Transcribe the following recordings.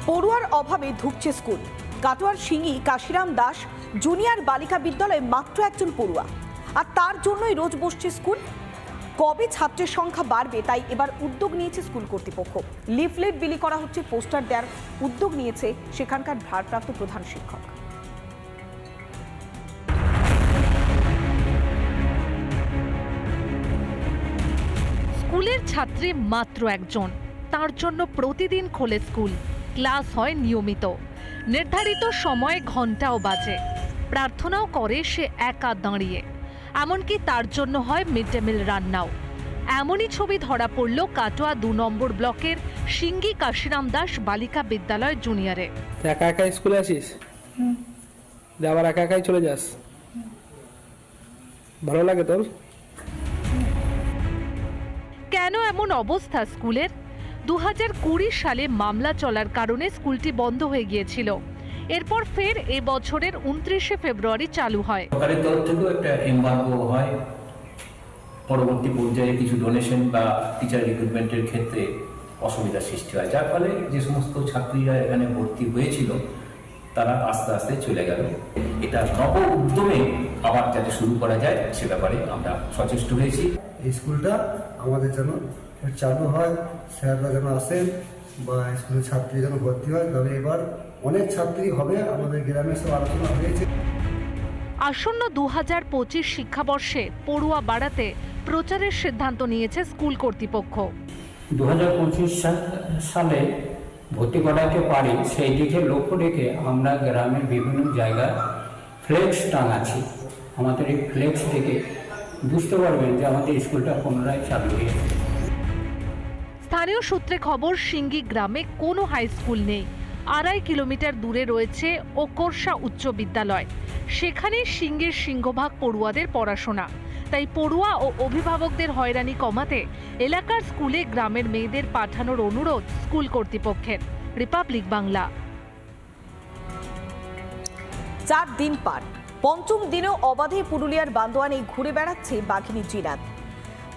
পড়ুয়ার অভাবে ধুঁকছে স্কুল। কাটোয়ার সিঙ্গি কাশিরাম দাস জুনিয়র বালিকা বিদ্যালয়ে মাত্র একজন পড়ুয়া, আর তার জন্যই রোজ বসছে স্কুল। কবে ছাত্রের সংখ্যা বাড়বে তাই এবার উদ্যোগ নিয়েছে স্কুল কর্তৃপক্ষ। লিফলেট বিলি করা হচ্ছে, পোস্টার দেওয়ার উদ্যোগ নিয়েছে সেখানকার ভারপ্রাপ্ত প্রধান শিক্ষক। স্কুলের ছাত্রী মাত্র একজন, তার জন্য প্রতিদিন খোলে স্কুল। ক্লাস হয় নিয়মিত, নির্ধারিত সময়ে ঘন্টাও বাজে। প্রার্থনাও করে সে একা দাঁড়িয়ে, এমনকি তার জন্য হয় মিড ডে মিল রান্নাও। এমনই ছবি ধরা পড়ল কাটোয়া 2 নম্বর ব্লকের সিঙ্গি কাশিরাম দাস বালিকা বিদ্যালয় জুনিয়রে। একা একাই স্কুলে আসিস, আবার একা একাই চলে যাস, ভালো লাগে তোর? কেন এমন অবস্থা স্কুলের? 2020 সালে মামলা চলার কারণে স্কুলটি বন্ধ হয়ে গিয়েছিল। এরপর ফের এ বছরের 29শে ফেব্রুয়ারি চালু হয়। সরকারের তরফ থেকেও একটা এমবার্গো হয়, পরবর্তী পর্যায়ে কিছু ডোনেশন বা টিচার রিক্রুটমেন্টের ক্ষেত্রে অসুবিধার সৃষ্টি হয়, যার ফলে যে সমস্ত ছাত্রীরা এখানে ভর্তি হয়েছিল তারা আস্তে আস্তে চলে গেল। এটা নব উদ্যমে আবার যাতে শুরু করা যায় সে ব্যাপারে আমরা সচেষ্ট হয়েছি। এই স্কুলটা আমাদের যেন চালু হয়, স্যাররা যেন আসেন বা স্কুলের ছাত্রী যেন ভর্তি হয়, তবে এবার অনেক ছাত্রী হবে। আমাদের গ্রামে সব আলোচনা হয়েছে। আসন্ন 2025 শিক্ষাবর্ষে পড়ুয়া বাড়াতে প্রচারের সিদ্ধান্ত নিয়েছে স্কুল কর্তৃপক্ষ। 2025 সালে ভর্তি করাতে পারি সেই দিকে লক্ষ্য রেখে আমরা গ্রামের বিভিন্ন জায়গায় ফ্লেক্স টাঙাচ্ছি। আমাদের এই ফ্লেক্স থেকে বুঝতে পারবেন যে আমাদের স্কুলটা পুনরায় চালু হয়েছে। স্থানীয় সূত্রে খবর, সিঙ্গি গ্রামে কোনো হাই স্কুল নেই। 2.5 কিলোমিটার দূরে রয়েছে ওকরসা উচ্চ বিদ্যালয়। সেখানে সিঙ্গির সিংহভাগ পড়ুয়াদের পড়াশোনা। তাই পড়ুয়া ও অভিভাবকদের হয়রানি কমাতে এলাকার স্কুলে গ্রামের মেয়েদের পাঠানোর অনুরোধ স্কুল কর্তৃপক্ষের। রিপাবলিক বাংলা। 4 দিন পার, পঞ্চম দিনেও অবাধে পুরুলিয়ার বান্দোয়ানে ঘুরে বেড়াচ্ছে বাঘিনী জিনাত।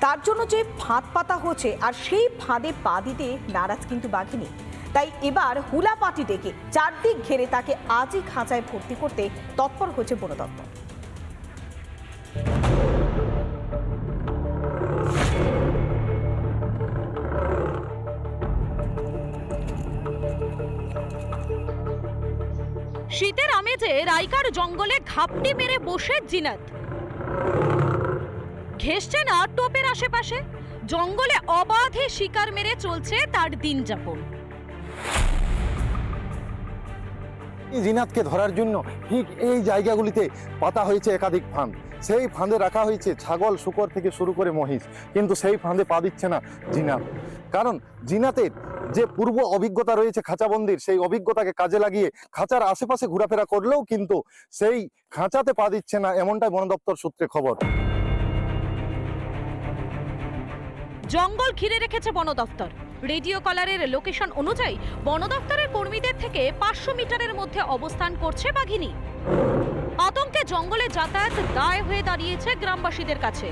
তার জন্য যে ফাঁদ পাতা হচ্ছে, আর সেই ফাঁদে পা দিতে নারাজ কিন্তু বাঘিনী। তাই এবার হুলা পাটি ডেকে চারদিক ঘেরে তাকে আজই খাঁচায় ভর্তি করতে তৎপর হয়েছে বন দপ্তর। শীতের আমেজে রাইকার জঙ্গলে ঘাপটি মেরে বসে জিনাত। ঘেঁষছে না টোপের আশেপাশে, জঙ্গলে অবাধে শিকার মেরে চলছে তার দিন যাপন। জিনাতকে ধরার জন্য ঠিক এই জায়গাগুলিতে পাতা হয়েছে একাধিক ফাঁদ। সেই ফাঁদে রাখা হয়েছে ছাগল, শূকর থেকে শুরু করে মহিষ, কিন্তু সেই ফাঁদে পা দিচ্ছে না জিনাত। কারণ জিনাতের যে পূর্ব অভিজ্ঞতা রয়েছে খাঁচাবন্দির, সেই অভিজ্ঞতাকে কাজে লাগিয়ে খাঁচার আশেপাশে ঘোরাফেরা করলেও কিন্তু সেই খাঁচাতে পা দিচ্ছে না, এমনটাই বন দপ্তর সূত্রে খবর। জঙ্গল ঘিরে রেখেছে বন দফতর। রেডিও কলারের লোকেশন অনুযায়ী বন দফতরের কর্মীদের থেকে 500 মিটারের মধ্যে অবস্থান করছে বাঘিনী। আতঙ্কে জঙ্গলে যাতায়াত দায় হয়ে দাঁড়িয়েছে গ্রামবাসীদের কাছে।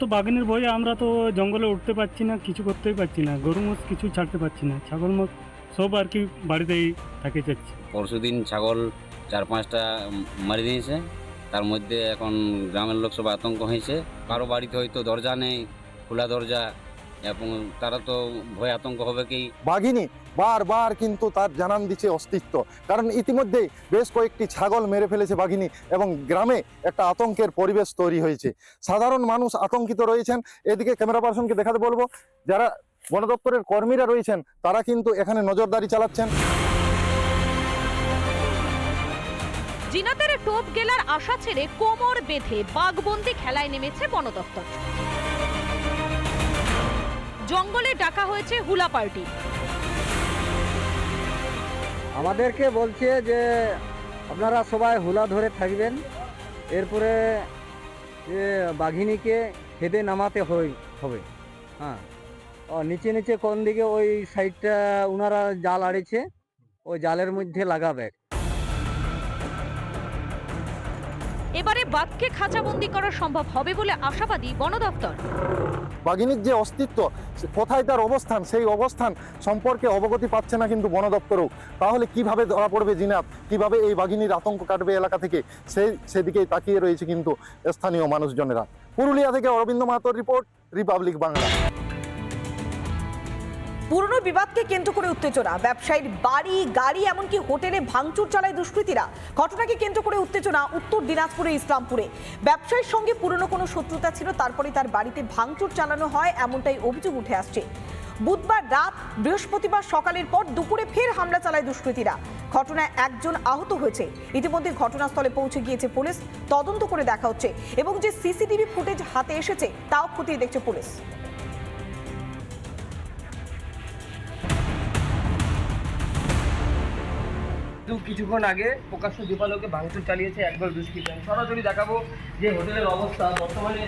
তো বাঘিনীর ভয়ে আমরা তো জঙ্গলে উঠতে পারছি না, কিছু করতেই পারছি না, গরু মোষ কিছু ছাড়তে পারছি না, ছাগল মোষ সব আর কি বাড়িতেই থাকে যাচ্ছে। পরশুদিন ছাগল 4-5টা মারি দিয়েছে, তার মধ্যে এখন গ্রামের লোক সব আতঙ্ক হয়েছে। কারো বাড়িতে হয়তো দরজা নেই, খোলা দরজা, এবং তারা তো ভয় আতঙ্ক হবে কি। বাঘিনী বারবার কিন্তু তার জানান দিচ্ছে অস্তিত্ব, কারণ ইতিমধ্যে বেশ কয়েকটি ছাগল মেরে ফেলেছে বাঘিনী এবং গ্রামে একটা আতঙ্কের পরিবেশ তৈরি হয়েছে। সাধারণ মানুষ আতঙ্কিত রয়েছেন। এদিকে ক্যামেরা পার্সনকে দেখাতে বলবো, যারা বন দপ্তরের কর্মীরা রয়েছেন তারা কিন্তু এখানে নজরদারি চালাচ্ছেন। জিনাতের টোপ গেলার আশা ছেড়ে কোমর বেঁধে বাঘবন্দি খেলায় নেমেছে বন দপ্তর। জঙ্গলে ডাকা হয়েছে হুলা পার্টি। আমাদেরকে বলছে যে আপনারা সবাই হুলা ধরে থাকবেন, এরপরে যে বাঘিনীকে খেদে নামাতে হবে। হ্যাঁ, নিচে নিচে কোন দিকে ওই সাইডটা ওনারা জাল আড়েছে, ওই জালের মধ্যে লাগাবে। এবারে বাঘকে খাঁচাবন্দি করা সম্ভব হবে বলে আশাবাদী বন দপ্তর। বাঘিনীর যে অস্তিত্ব, কোথায় তার অবস্থান, সেই অবস্থান সম্পর্কে অবগতি পাচ্ছে না কিন্তু বন দপ্তরও। তাহলে কিভাবে ধরা পড়বে জিনাত, কিভাবে এই বাঘিনীর আতঙ্ক কাটবে এলাকা থেকে, সেদিকেই তাকিয়ে রয়েছে কিন্তু স্থানীয় মানুষজনেরা। পুরুলিয়া থেকে অরবিন্দ মাহাতোর রিপোর্ট, রিপাবলিক বাংলা। পুরনো বিবাদকে কেন্দ্র করে উত্তেজনা, ব্যবসায়ীর বাড়ি, গাড়ি, এমনকি হোটেলে ভাঙচুর চালায় দুষ্কৃতীরা। ঘটনাকে কেন্দ্র করে উত্তেজনা উত্তর দিনাজপুরে ইসলামপুরে। ব্যবসায়ীর সঙ্গে পুরনো কোনো শত্রুতা ছিল, তারপরে তার বাড়িতে ভাঙচুর চালানো হয়, এমনটাই অভিযোগ উঠে আসছে। বুধবার রাত, বৃহস্পতিবার সকালের পর দুপুরে ফের হামলা চালায় দুষ্কৃতীরা। ঘটনায় একজন আহত হয়েছে। ইতিমধ্যে ঘটনাস্থলে পৌঁছে গিয়েছে পুলিশ, তদন্ত করে দেখা হচ্ছে এবং যে সিসিটিভি ফুটেজ হাতে এসেছে তাও খতিয়ে দেখছে পুলিশ। কিছুক্ষণ আগে প্রকাশ্য দীপালোকে ভাঙচুর চালিয়েছে একবার দুষ্কৃতী। সরাসরি দেখাবো যে হোটেলের অবস্থা বর্তমানে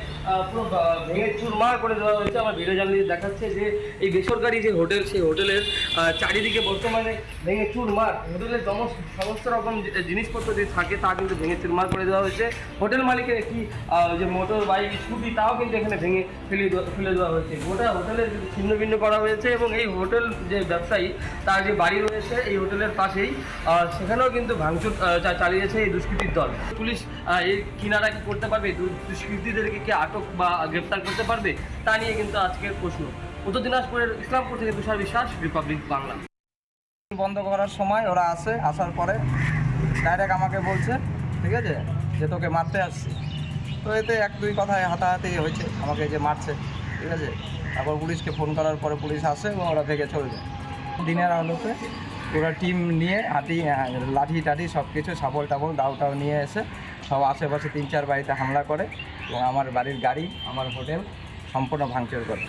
পুরো ভেঙে চুরমার করে দেওয়া হয়েছে। আমার ভিডিও জার্নালিস্ট দেখাচ্ছে যে এই বেসরকারি যে হোটেল, সেই হোটেলের চারিদিকে বর্তমানে ভেঙে চুরমার। হোটেলের সমস্ত রকম জিনিসপত্র যে থাকে তা কিন্তু ভেঙে চুরমার করে দেওয়া হয়েছে। হোটেল মালিকের একটি যে মোটর বাইক, স্কুটি, তাও কিন্তু এখানে ভেঙে ফেলে দেওয়া হয়েছে। গোটা হোটেলের ছিন্ন ভিন্ন করা হয়েছে এবং এই হোটেল যে ব্যবসায়ী, তার যে বাড়ি রয়েছে এই হোটেলের পাশেই, সেখানেও কিন্তু ভাঙচুর চালিয়েছে এই দুষ্কৃতীর দল। পুলিশ এই কিনারা কি করতে পারবে, দুষ্কৃতীদেরকে কি আটক বা গ্রেপ্তার করতে পারবে, তা নিয়ে কিন্তু আজকের প্রশ্ন। উত্তর দিনাজপুরের ইসলামপুর থেকে তুষার বিশ্বাস, রিপাবলিক বাংলা। বন্ধ করার সময় ওরা আসার পরে ডাইরেক্ট আমাকে বলছে, ঠিক আছে, যে তোকে মারতে আসছি। তো এতে এক দুই কথায় হাতাহাতি হয়েছে, আমাকে যে মারছে, ঠিক আছে। তারপর পুলিশকে ফোন করার পরে পুলিশ আসে এবং ওরা ভেঙে চলে যায়। দিনের আলোতে পুরো টিম নিয়ে লাঠি টাঠি সব কিছু, শাবল টাবল দাও নিয়ে এসে সব আশেপাশে 3-4 বাড়িতে হামলা করে এবং আমার বাড়ির গাড়ি, আমার হোটেল সম্পূর্ণ ভাঙচুর করে।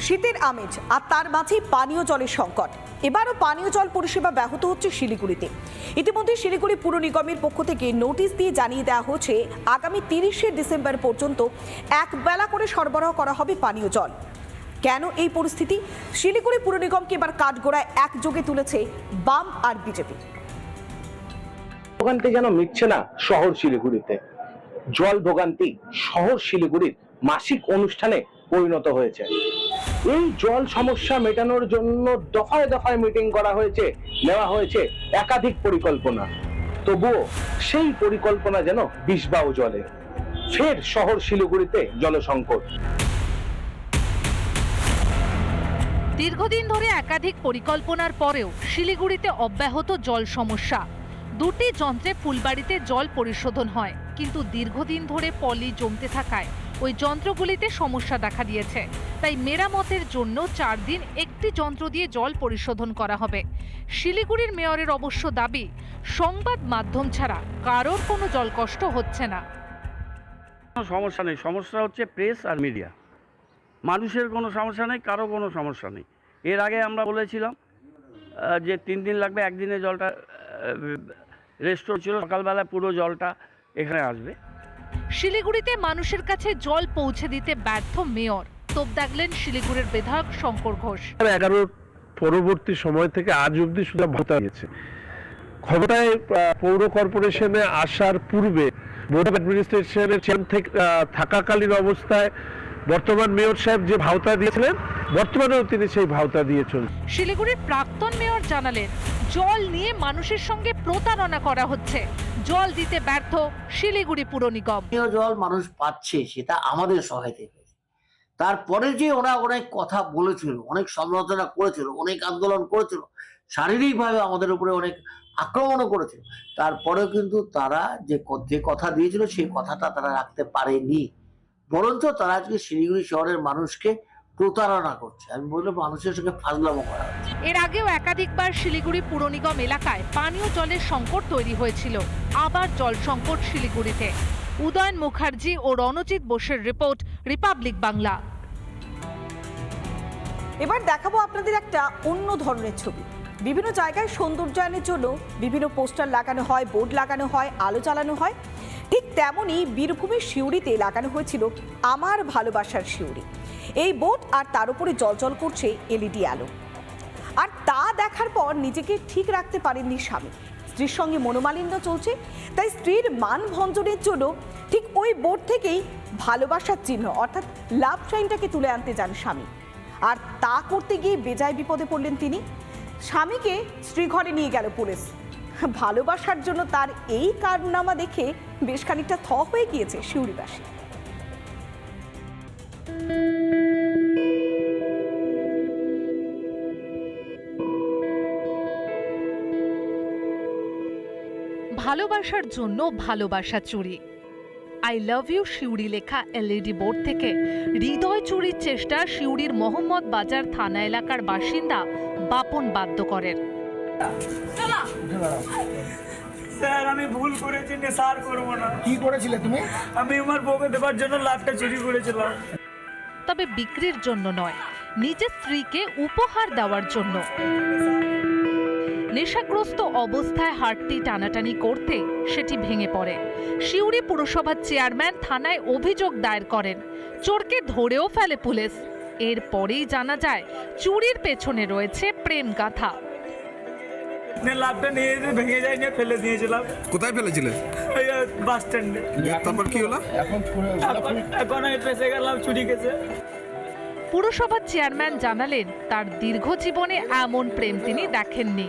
শীতের আমেজ আর তার মাঝেই পানীয় জলের সংকট। এবারও পানীয় জল পরিষেবা ব্যাহত হচ্ছে শিলিগুড়িতে। ইতিমধ্যে শিলিগুড়ি পুর নিগমের পক্ষ থেকে নোটিশ দিয়ে জানিয়ে দেওয়া হচ্ছে আগামী 30শে ডিসেম্বর পর্যন্ত এক বেলা করে সরবরাহ করা হবে পানীয় জল। কেন এই পরিস্থিতি? শিলিগুড়ি পুর নিগমকে এবার কাঠগড়ায় একযোগে তুলেছে বাম আর বিজেপি। ভোগান্তি যেন মিটছে না শহর শিলিগুড়িতে। জল ভোগান্তি শহর শিলিগুড়ির মাসিক অনুষ্ঠানে পরিণত হয়েছে। এই জল সমস্যা মেটানোর জন্য দফায় দফায় মিটিং করা হয়েছে, নেওয়া হয়েছে একাধিক পরিকল্পনা। তবুও সেই পরিকল্পনা যেন বিষবাউ জলে। ফের শহর শিলিগুড়িতে জলসংকট। দীর্ঘদিন ধরে একাধিক পরিকল্পনার পরেও শিলিগুড়িতে অব্যাহত জল সমস্যা। দুটি যন্ত্রে ফুলবাড়িতে জল পরিশোধন হয়, কিন্তু দীর্ঘদিন ধরে পলি জমতে থাকায় ওই যন্ত্রগুলিতে সমস্যা দেখা দিয়েছে। তাই মেরামতের জন্য 4 দিন একটি যন্ত্র দিয়ে জল পরিশোধন করা হবে। শিলিগুড়ির মেয়রের অবশ্য দাবি, সংবাদ মাধ্যম ছাড়া কারোর কোনো জল কষ্ট হচ্ছে না। সমস্যা নেই, সমস্যা হচ্ছে প্রেস আর মিডিয়া। মানুষের কোনো সমস্যা নেই, কারো কোনো সমস্যা নেই। এর আগে আমরা বলেছিলাম যে 3 দিন লাগবে, একদিনে জলটা রেস্টোর ছিল, সকালবেলা পুরো জলটা এখানে আসবে। শিলিগুড়িতে মানুষের কাছে জল পৌঁছে দিতে ব্যর্থ মেয়র, তোপ দাগলেন শিলিগুড়ির বিধায়ক শঙ্কর ঘোষ। 11 পরবর্তী সময় থেকে আজ অবধি শুধু ভাতা দিয়েছে। ক্ষমতায় পৌর কর্পোরেশনে আসার পূর্বে বোর্ড অফ অ্যাডমিনিস্ট্রেশনের চেয়ারম্যান থেকে থাকাকালীন অবস্থায় বর্তমান মেয়র সাহেব যে ভাতা দিয়েছিলেন, বর্তমানেও তিনি সেই ভাতা দিয়ে চলছেন। শিলিগুড়ির প্রাক্তন মেয়র জানালেন, জল নিয়ে মানুষের সঙ্গে প্রতারণা করা হচ্ছে। জল দিতে ব্যর্থ শিলিগুড়ি পুর নিগম। জল মানুষ পাচ্ছে, সেটা আমাদের সহায়তায় হয়েছে। তারপরে যে ওরা অনেক কথা বলেছিল, অনেক সমালোচনা করেছিল, অনেক আন্দোলন করেছিল, শারীরিকভাবে আমাদের উপরে অনেক আক্রমণও করেছিল, তারপরেও কিন্তু তারা যে কথা দিয়েছিল সেই কথাটা তারা রাখতে পারেনি। বরঞ্চ তারা আজকে শিলিগুড়ি শহরের মানুষকে প্রতারণা করছে। আমি বলবো মানুষের সঙ্গে ফাজলামো করা হচ্ছে। এর আগেও একাধিকবার শিলিগুড়ি পুর নিগম এলাকায় পানীয় জলের সংকট তৈরি হয়েছিল। আবার জল সংকট শিলিগুড়িতে। উদয়ন মুখার্জি ও রণজিৎ বোসের রিপোর্ট, রিপাবলিক বাংলা। এবার দেখাবো আপনাদের একটা অন্য ধরনের ছবি। বিভিন্ন জায়গায় সৌন্দর্যায়নের জন্য বিভিন্ন পোস্টার লাগানো হয়, বোর্ড লাগানো হয়, আলো জ্বালানো হয়। ঠিক তেমনই বীরভূমের সিউড়িতে লাগানো হয়েছিল আমার ভালোবাসার সিউড়ি। এই বোর্ড আর তার উপরে জ্বলজ্বল করছে এলইডি আলো। আর তা দেখার পর নিজেকে ঠিক রাখতে পারেননি স্বামী। স্ত্রীর সঙ্গে মনোমালিন্য চলছে, তাই স্ত্রীর মান ভঞ্জনের জন্য ঠিক ওই বোর্ড থেকেই ভালোবাসার চিহ্ন অর্থাৎ লাভ সাইনটাকে তুলে আনতে যান স্বামী। আর তা করতে গিয়ে বেজায় বিপদে পড়লেন তিনি। স্বামীকে স্ত্রী ঘরে নিয়ে গেল পুলিশ। ভালোবাসার জন্য তার এই কারনামা দেখে বেশ খানিকটা থ হয়ে গিয়েছে সিউড়িবাসী। ভালোবাসার জন্য ভালোবাসা চুরি। আই লাভ ইউ সিউড়ি লেখা এলইডি বোর্ড থেকে হৃদয় চুরির চেষ্টা সিউড়ির মোহাম্মদ বাজার থানা এলাকার বাসিন্দা বাপন বাদ্যকরের। স্যার আমি ভুল করেছি, নেশা আর করবো না। কি করেছিলে তুমি? আমি আমার বউকে দেবার জন্য লাভটা চুরি করেছিলাম। তবে বিক্রির জন্য নয়, নিজের স্ত্রীকে উপহার দেওয়ার জন্য। নেশাগ্রস্ত অবস্থায় হাতটি টানাটানি করতে সেটি ভেঙে পড়ে। সিউড়ি পুরসভার চেয়ারম্যান থানায় অভিযোগ দায়ের করেন। চোরকে ধরেও ফেলে পুলিশ। এরপরেই জানা যায় চুরির পেছনে রয়েছে প্রেম গাথা। লাভটা নিয়ে ভেঙে যায়, নিয়ে ফেলে দিয়েছিলাম। কোথায় ফেলেছিলে? বাস স্ট্যান্ডে। তারপর কি হলো? এখন আমি ফেসে গেলাম চুরি কেসে। পুরসভার চেয়ারম্যান জানালেন তার দীর্ঘ জীবনে এমন প্রেম তিনি দেখেননি।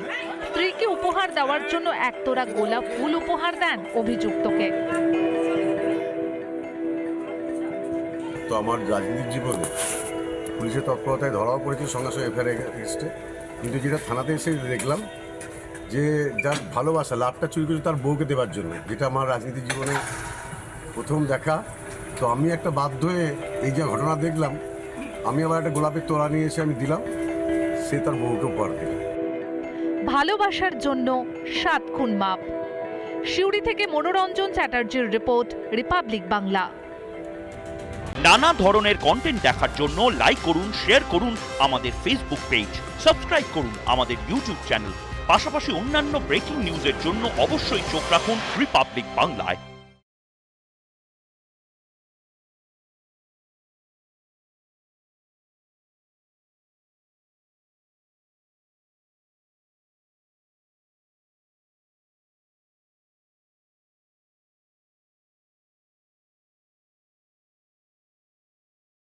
স্ত্রীকে উপহার দেওয়ার জন্য একতোড়া গোলাপ ফুল উপহার দেন অভিযুক্তকে। তো আমার রাজনীতির জীবনে পুলিশের তৎপরতায় ধরাও পড়েছে, সঙ্গে সঙ্গে এফআইআর এগেস্টে। কিন্তু যেটা থানাতে এসে দেখলাম যে যার ভালোবাসা লাভটা চুরি করেছে তার বউকে দেওয়ার জন্য, যেটা আমার রাজনীতির জীবনে প্রথম দেখা। তো আমি একটা বাধ্য হয়ে এই যে ঘটনা দেখলাম, আমি আবার একটা গোলাপের তোড়া নিয়ে এসে আমি দিলাম, সে তার বউকে উপহার দিল। ভালোবাসার জন্য 7 খুন মাপ। সিউড়ি থেকে মনোরঞ্জন চ্যাটার্জির রিপোর্ট, রিপাবলিক বাংলা। নানা ধরনের কন্টেন্ট দেখার জন্য লাইক করুন, শেয়ার করুন আমাদের ফেসবুক পেজ, সাবস্ক্রাইব করুন আমাদের ইউটিউব চ্যানেল। পাশাপাশি অন্যান্য ব্রেকিং নিউজের জন্য অবশ্যই চোখ রাখুন রিপাবলিক বাংলায়।